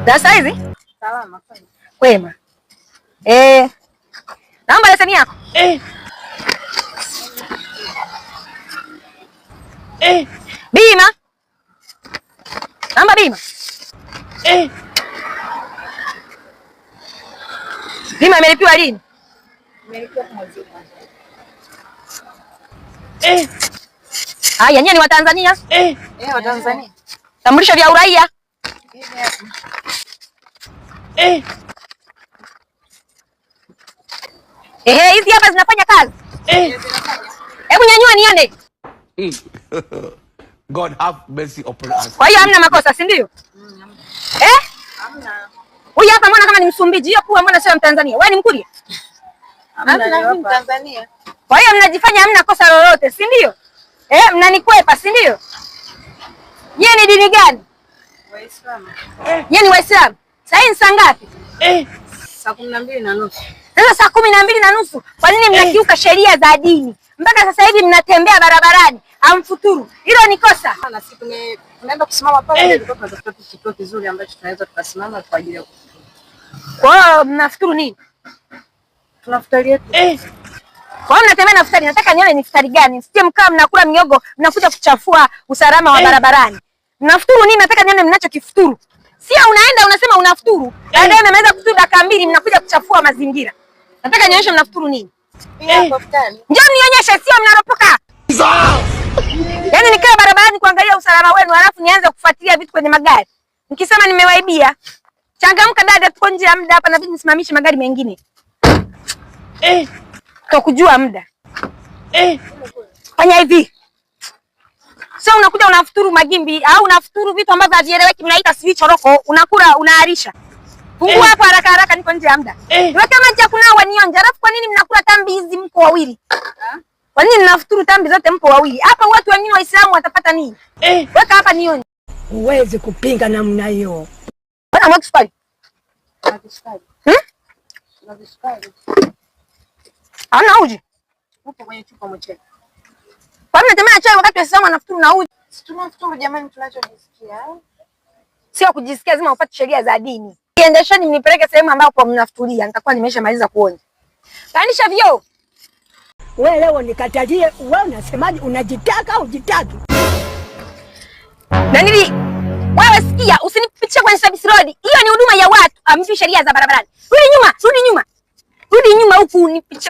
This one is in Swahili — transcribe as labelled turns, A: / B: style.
A: Za saizi?
B: Salama kwema.
A: Kwema. Naomba leseni yako. Bima. Naomba bima. Bima imelipiwa lini?
B: Imelipiwa mwezi.
A: Haya, nyinyi ni Watanzania?
B: Watanzania.
A: Tambulisho vya uraia. Hizi hapa zinafanya kazi. Hebu nyanyua niende.
C: God have mercy upon us.
A: Kwa hiyo hamna makosa, si ndio?
B: Hamna.
A: Huyu hapa mbona kama ni Msumbiji, hiyo kuwa mbona sio Mtanzania? Wewe ni Mkuria?
B: Hamna, ni Tanzania.
A: Kwa hiyo mnajifanya hamna kosa lolote, si ndio? Mnanikwepa, si ndio? Yeye ni dini gani?
B: Waislamu.
A: Yeye ni Waislamu. Sasa ni saa ngapi?
B: Saa 12:30.
A: Sasa saa 12:30. Kwa nini mnakiuka sheria za dini? Mpaka sasa hivi mnatembea barabarani, hamfuturu. Hilo ni kosa.
B: Na sisi tunaenda kusimama pale ndio tunatafuta kituo kizuri ambacho tunaweza tukasimama kwa ajili ya kufuturu.
A: Kwa hiyo mnafuturu nini?
B: Tunafutaria.
A: Kwa hiyo mnatembea na futari. Nataka nione ni futari gani. Msije mkaa mnakula miogo, mnakuja kuchafua usalama wa barabarani. Mnafuturu nini? Nataka nione mnachokifuturu. Sio unaenda unasema unafuturu. Baadaye mmeweza kufuturu dakika 2 mnakuja kuchafua mazingira. Nataka nionyeshe mnafuturu nini? Njoo nionyeshe, sio mnaropoka. Yaani nikaa barabarani kuangalia usalama wenu halafu nianze kufuatilia vitu kwenye magari. Nikisema nimewaibia. Changamka dada, tuko nje ya muda hapa na nisimamishe magari mengine. Kujua muda. Fanya hivi. Sio unakuja unafuturu magimbi au unafuturu vitu ambavyo havieleweki, mnaita sivyo choroko, unakula unaarisha. Fungua hapo haraka haraka, niko nje ya muda. Weka maji ya kunawa nionje. Alafu kwa nini mnakula tambi hizi mko wawili? Kwa nini mnafuturu tambi zote mpo wawili? Hapa watu wengine Waislamu watapata nini? Weka hapa nionje.
D: Huwezi kupinga namna hiyo.
A: Bwana mwaki sukari. Ana uji.
B: Upo kwenye chupa mchele.
A: Kwa nini natemea chai wakati Waislamu wanafuturu na uji?
B: Tunafuturu jamani, tunachojisikia.
A: Sio kujisikia, lazima upate sheria za dini. Endesheni mnipeleke sehemu ambapo mnafutulia, nitakuwa nimeshamaliza kuonja. Kanisha vioo.
D: Wewe leo nikatalie, wewe unasemaje? Unajitaka au jitaki?
A: Danili, wewe sikia, usinipitishe kwenye service road. Hiyo ni huduma ya watu, amfi sheria za barabarani. Rudi nyuma, rudi nyuma. Rudi nyuma huku unipitishe